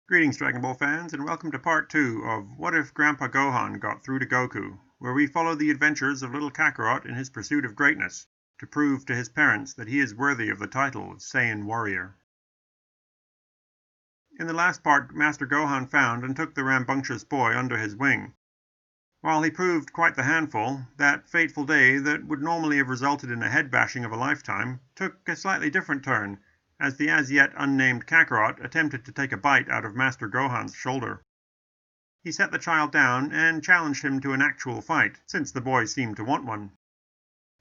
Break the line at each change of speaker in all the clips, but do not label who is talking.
Greetings, Dragon Ball fans, and welcome to part 2 of What If Grandpa Gohan Got Through to Goku, where we follow the adventures of little Kakarot in his pursuit of greatness, to prove to his parents that he is worthy of the title of Saiyan Warrior. In the last part, Master Gohan found and took the rambunctious boy under his wing. While he proved quite the handful, that fateful day that would normally have resulted in a head-bashing of a lifetime took a slightly different turn, as the as-yet unnamed Kakarot attempted to take a bite out of Master Gohan's shoulder. He set the child down and challenged him to an actual fight, since the boy seemed to want one.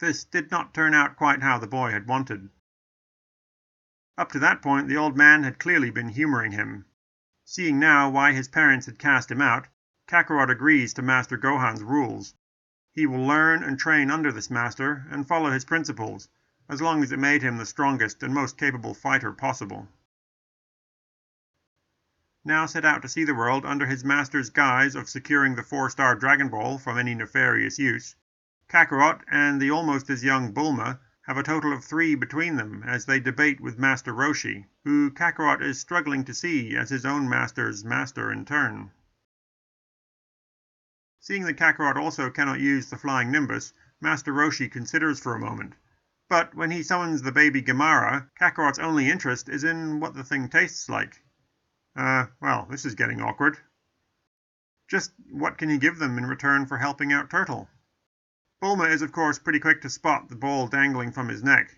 This did not turn out quite how the boy had wanted. Up to that point, the old man had clearly been humoring him. Seeing now why his parents had cast him out, Kakarot agrees to Master Gohan's rules. He will learn and train under this master and follow his principles, as long as it made him the strongest and most capable fighter possible. Now set out to see the world under his master's guise of securing the 4-star Dragonball from any nefarious use, Kakarot and the almost as young Bulma have a total of 3 between them as they debate with Master Roshi, who Kakarot is struggling to see as his own master's master in turn. Seeing that Kakarot also cannot use the flying Nimbus, Master Roshi considers for a moment. But when he summons the baby Gamara, Kakarot's only interest is in what the thing tastes like. Well, this is getting awkward. Just what can he give them in return for helping out Turtle? Bulma is of course pretty quick to spot the ball dangling from his neck.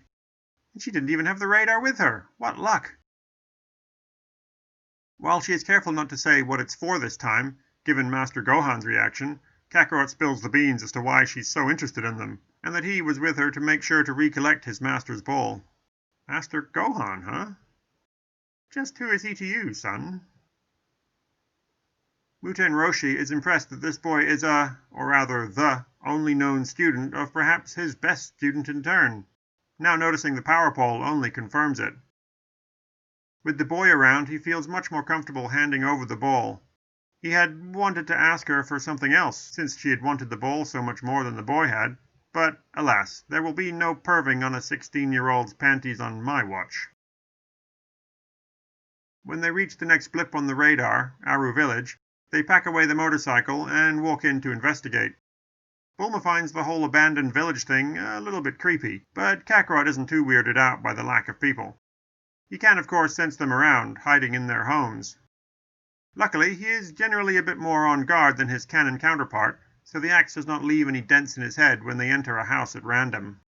And she didn't even have the radar with her. What luck! While she is careful not to say what it's for this time, given Master Gohan's reaction, Kakarot spills the beans as to why she's so interested in them, and that he was with her to make sure to recollect his master's ball. Master Gohan, huh? Just who is he to you, son? Muten Roshi is impressed that this boy is or rather the, only known student of perhaps his best student in turn. Now noticing the power pole only confirms it. With the boy around, he feels much more comfortable handing over the ball. He had wanted to ask her for something else, since she had wanted the ball so much more than the boy had, but, alas, there will be no perving on a 16-year-old's panties on my watch. When they reach the next blip on the radar, Aru Village, they pack away the motorcycle and walk in to investigate. Bulma finds the whole abandoned village thing a little bit creepy, but Kakarot isn't too weirded out by the lack of people. He can, of course, sense them around, hiding in their homes. Luckily, he is generally a bit more on guard than his canon counterpart, so the axe does not leave any dents in his head when they enter a house at random.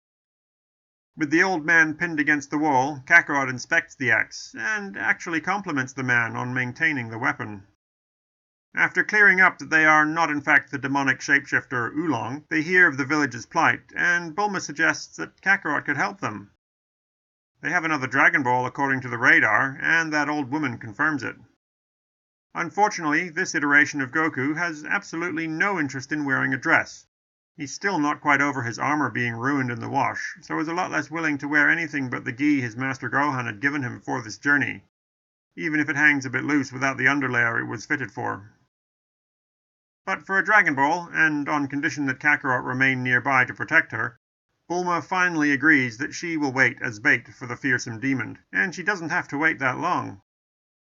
With the old man pinned against the wall, Kakarot inspects the axe, and actually compliments the man on maintaining the weapon. After clearing up that they are not in fact the demonic shapeshifter Oolong, they hear of the village's plight, and Bulma suggests that Kakarot could help them. They have another Dragon Ball according to the radar, and that old woman confirms it. Unfortunately, this iteration of Goku has absolutely no interest in wearing a dress. He's still not quite over his armor being ruined in the wash, so is a lot less willing to wear anything but the gi his Master Gohan had given him for this journey, even if it hangs a bit loose without the underlayer it was fitted for. But for a Dragon Ball, and on condition that Kakarot remain nearby to protect her, Bulma finally agrees that she will wait as bait for the fearsome demon, and she doesn't have to wait that long.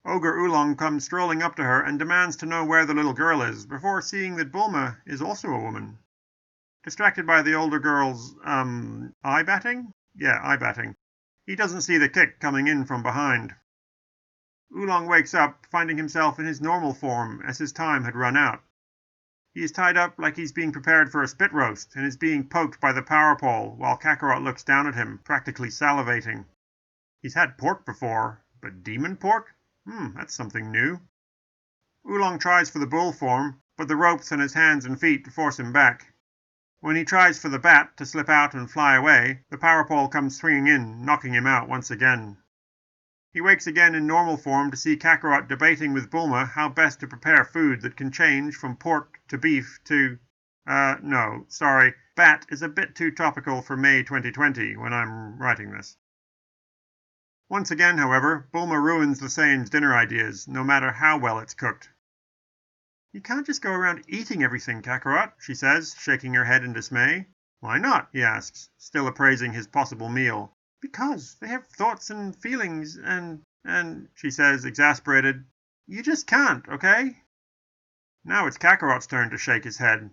Ogre Oolong comes strolling up to her and demands to know where the little girl is, before seeing that Bulma is also a woman. Distracted by the older girl's, eye-batting? Yeah, eye-batting. He doesn't see the kick coming in from behind. Oolong wakes up, finding himself in his normal form, as his time had run out. He is tied up like he's being prepared for a spit roast, and is being poked by the power pole, while Kakarot looks down at him, practically salivating. He's had pork before, but demon pork? That's something new. Oolong tries for the bull form, but the ropes on his hands and feet force him back. When he tries for the bat to slip out and fly away, the power pole comes swinging in, knocking him out once again. He wakes again in normal form to see Kakarot debating with Bulma how best to prepare food that can change from pork to beef to... no, sorry, bat is a bit too topical for May 2020 when I'm writing this. Once again, however, Bulma ruins the Saiyan's dinner ideas, no matter how well it's cooked. You can't just go around eating everything, Kakarot, she says, shaking her head in dismay. Why not? He asks, still appraising his possible meal. Because they have thoughts and feelings and, she says, exasperated, You just can't, okay? Now it's Kakarot's turn to shake his head.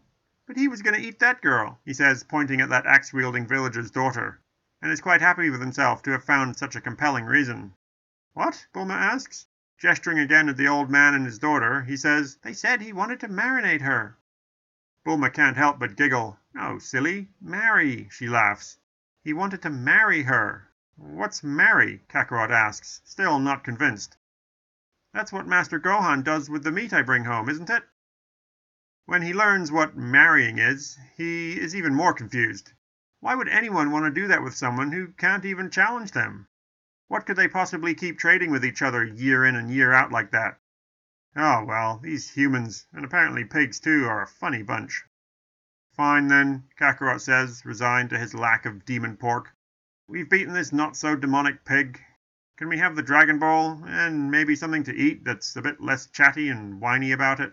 But he was going to eat that girl, he says, pointing at that axe-wielding villager's daughter, and is quite happy with himself to have found such a compelling reason. What? Bulma asks. Gesturing again at the old man and his daughter, he says, They said he wanted to marinate her. Bulma can't help but giggle. Oh, silly. Marry, she laughs. He wanted to marry her. What's marry? Kakarot asks, still not convinced. That's what Master Gohan does with the meat I bring home, isn't it? When he learns what marrying is, he is even more confused. Why would anyone want to do that with someone who can't even challenge them? What could they possibly keep trading with each other year in and year out like that? Oh well, these humans, and apparently pigs too, are a funny bunch. Fine then, Kakarot says, resigned to his lack of demon pork. We've beaten this not-so-demonic pig. Can we have the Dragonball, and maybe something to eat that's a bit less chatty and whiny about it?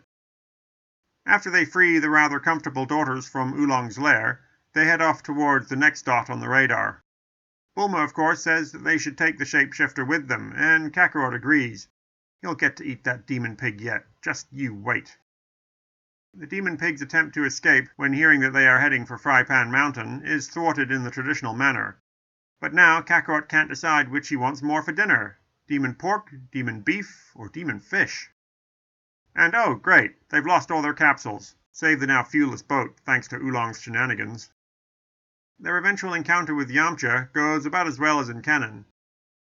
After they free the rather comfortable daughters from Oolong's lair, they head off towards the next dot on the radar. Bulma, of course, says that they should take the shapeshifter with them, and Kakarot agrees. He'll get to eat that demon pig yet. Just you wait. The demon pig's attempt to escape when hearing that they are heading for Frypan Mountain is thwarted in the traditional manner. But now Kakarot can't decide which he wants more for dinner. Demon pork, demon beef, or demon fish. And oh, great, they've lost all their capsules, save the now fuelless boat, thanks to Oolong's shenanigans. Their eventual encounter with Yamcha goes about as well as in canon.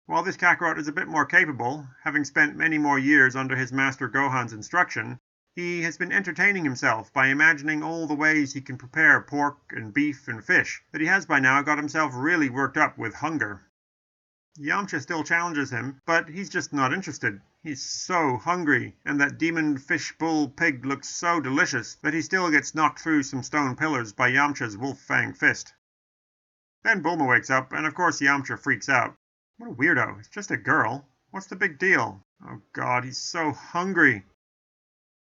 While this Kakarot is a bit more capable, having spent many more years under his Master Gohan's instruction, he has been entertaining himself by imagining all the ways he can prepare pork and beef and fish, that he has by now got himself really worked up with hunger. Yamcha still challenges him, but he's just not interested. He's so hungry, and that demon fish bull pig looks so delicious that he still gets knocked through some stone pillars by Yamcha's wolf fang fist. Then Bulma wakes up, and of course Yamcha freaks out. What a weirdo, it's just a girl. What's the big deal? Oh god, he's so hungry.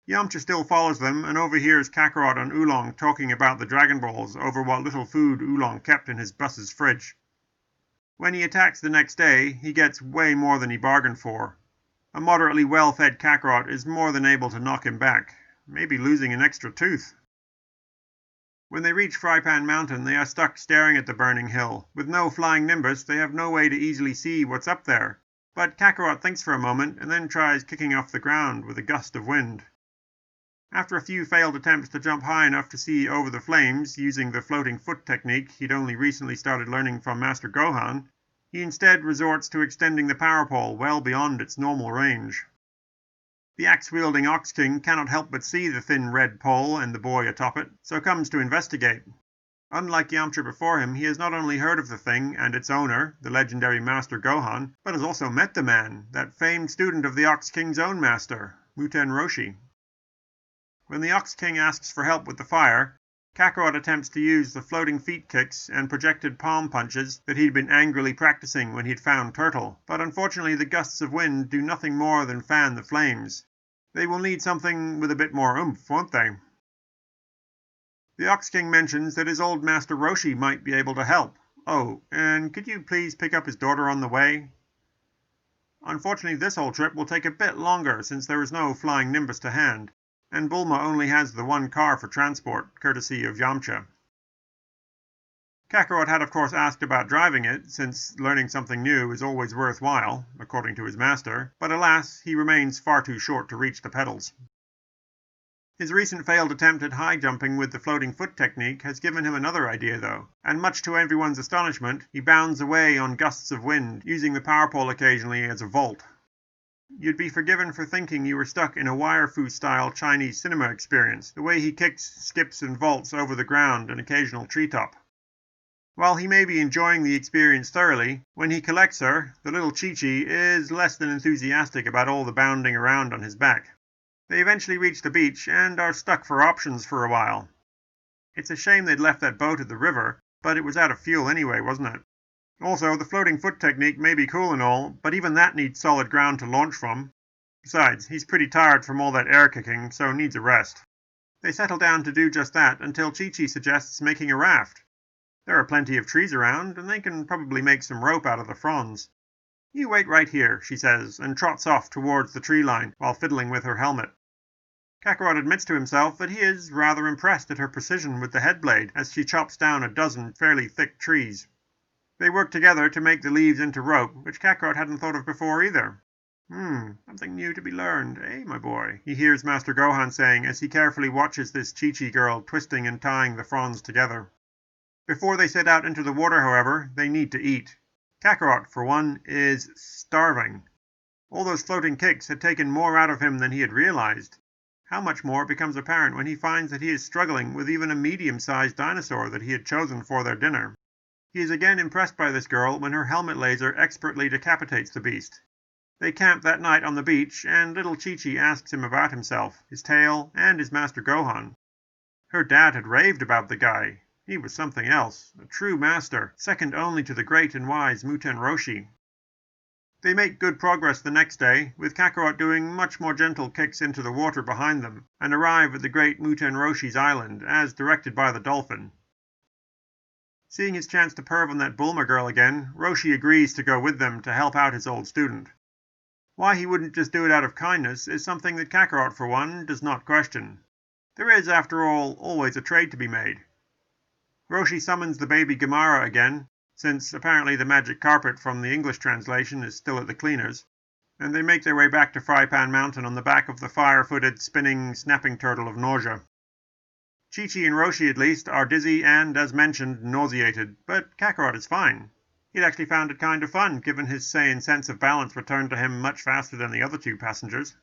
Yamcha still follows them and overhears Kakarot and Oolong talking about the Dragon Balls over what little food Oolong kept in his bus's fridge. When he attacks the next day, he gets way more than he bargained for. A moderately well-fed Kakarot is more than able to knock him back, maybe losing an extra tooth. When they reach Frypan Mountain, they are stuck staring at the burning hill. With no flying Nimbus, they have no way to easily see what's up there. But Kakarot thinks for a moment and then tries kicking off the ground with a gust of wind. After a few failed attempts to jump high enough to see over the flames using the floating foot technique he'd only recently started learning from Master Gohan, he instead resorts to extending the power pole well beyond its normal range. The axe-wielding Ox King cannot help but see the thin red pole and the boy atop it, so comes to investigate. Unlike Yamcha before him, he has not only heard of the thing and its owner, the legendary Master Gohan, but has also met the man, that famed student of the Ox King's own master, Muten Roshi. When the Ox King asks for help with the fire, Kakarot attempts to use the floating feet kicks and projected palm punches that he'd been angrily practicing when he'd found Turtle, but unfortunately the gusts of wind do nothing more than fan the flames. They will need something with a bit more oomph, won't they? The Ox King mentions that his old master Roshi might be able to help. Oh, and could you please pick up his daughter on the way? Unfortunately, this whole trip will take a bit longer since there is no flying Nimbus to hand, and Bulma only has the one car for transport, courtesy of Yamcha. Kakarot had of course asked about driving it, since learning something new is always worthwhile, according to his master, but alas, he remains far too short to reach the pedals. His recent failed attempt at high jumping with the floating foot technique has given him another idea though, and much to everyone's astonishment, he bounds away on gusts of wind, using the power pole occasionally as a vault. You'd be forgiven for thinking you were stuck in a wire-fu-style Chinese cinema experience, the way he kicks, skips and vaults over the ground and occasional treetop. While he may be enjoying the experience thoroughly, when he collects her, the little Chi-Chi is less than enthusiastic about all the bounding around on his back. They eventually reach the beach and are stuck for options for a while. It's a shame they'd left that boat at the river, but it was out of fuel anyway, wasn't it? Also, the floating foot technique may be cool and all, but even that needs solid ground to launch from. Besides, he's pretty tired from all that air kicking, so needs a rest. They settle down to do just that until Chi-Chi suggests making a raft. There are plenty of trees around, and they can probably make some rope out of the fronds. "You wait right here," she says, and trots off towards the tree line while fiddling with her helmet. Kakarot admits to himself that he is rather impressed at her precision with the head blade as she chops down a dozen fairly thick trees. They work together to make the leaves into rope, which Kakarot hadn't thought of before either. Something new to be learned, eh, my boy? He hears Master Gohan saying as he carefully watches this Chi-Chi girl twisting and tying the fronds together. Before they set out into the water, however, they need to eat. Kakarot, for one, is starving. All those floating kicks had taken more out of him than he had realized. How much more becomes apparent when he finds that he is struggling with even a medium-sized dinosaur that he had chosen for their dinner. He is again impressed by this girl when her helmet laser expertly decapitates the beast. They camp that night on the beach, and little Chi-Chi asks him about himself, his tail, and his Master Gohan. Her dad had raved about the guy. He was something else, a true master, second only to the great and wise Muten Roshi. They make good progress the next day, with Kakarot doing much more gentle kicks into the water behind them, and arrive at the great Muten Roshi's island, as directed by the dolphin. Seeing his chance to perv on that Bulma girl again, Roshi agrees to go with them to help out his old student. Why he wouldn't just do it out of kindness is something that Kakarot, for one, does not question. There is, after all, always a trade to be made. Roshi summons the baby Gamara again, since apparently the magic carpet from the English translation is still at the cleaners, and they make their way back to Frypan Mountain on the back of the fire-footed, spinning, snapping turtle of nausea. Chi-Chi and Roshi, at least, are dizzy and, as mentioned, nauseated, but Kakarot is fine. He'd actually found it kind of fun, given his Saiyan sense of balance returned to him much faster than the other two passengers.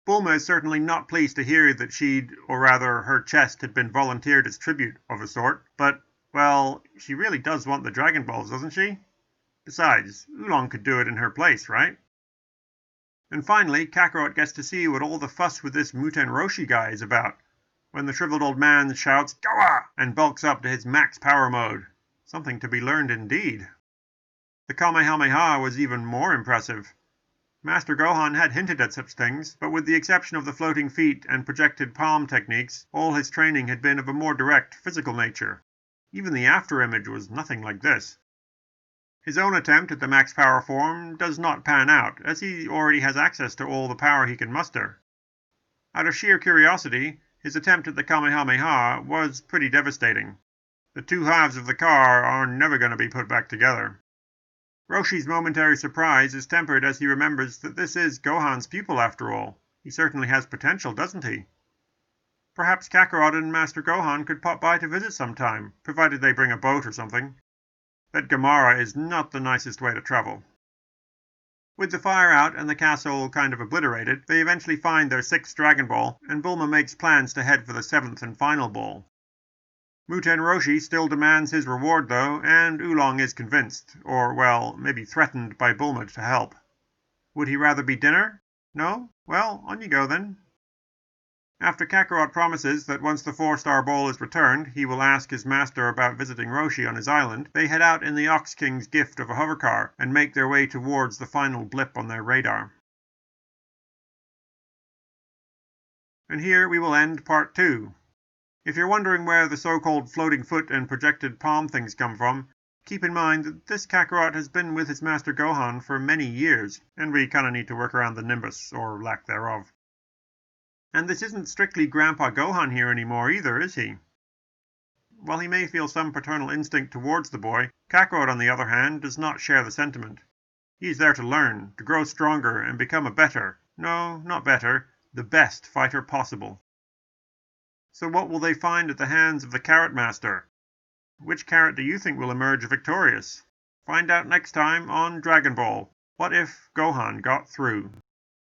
Bulma is certainly not pleased to hear that she'd, or rather her chest, had been volunteered as tribute of a sort, but, well, she really does want the Dragon Balls, doesn't she? Besides, Oolong could do it in her place, right? And finally, Kakarot gets to see what all the fuss with this Muten Roshi guy is about, when the shriveled old man shouts, "Gawa!" and bulks up to his max power mode. Something to be learned indeed. The Kamehameha was even more impressive. Master Gohan had hinted at such things, but with the exception of the floating feet and projected palm techniques, all his training had been of a more direct, physical nature. Even the after-image was nothing like this. His own attempt at the max power form does not pan out, as he already has access to all the power he can muster. Out of sheer curiosity, his attempt at the Kamehameha was pretty devastating. The two halves of the car are never going to be put back together. Roshi's momentary surprise is tempered as he remembers that this is Gohan's pupil after all. He certainly has potential, doesn't he? Perhaps Kakarot and Master Gohan could pop by to visit sometime, provided they bring a boat or something. That Gamara is not the nicest way to travel. With the fire out and the castle kind of obliterated, they eventually find their 6th Dragon Ball, and Bulma makes plans to head for the 7th and final ball. Muten Roshi still demands his reward, though, and Oolong is convinced, or, well, maybe threatened by Bulma to help. Would he rather be dinner? No? Well, on you go then. After Kakarot promises that once the 4-star ball is returned, he will ask his master about visiting Roshi on his island, they head out in the Ox King's gift of a hovercar and make their way towards the final blip on their radar. And here we will end part 2. If you're wondering where the so-called floating foot and projected palm things come from, keep in mind that this Kakarot has been with his Master Gohan for many years, and we kinda need to work around the nimbus, or lack thereof. And this isn't strictly Grandpa Gohan here anymore either, is he? While he may feel some paternal instinct towards the boy, Kakarot, on the other hand, does not share the sentiment. He is there to learn, to grow stronger, and become a better, no, not better, the best fighter possible. So what will they find at the hands of the Carrot Master? Which carrot do you think will emerge victorious? Find out next time on Dragon Ball. What if Gohan got through?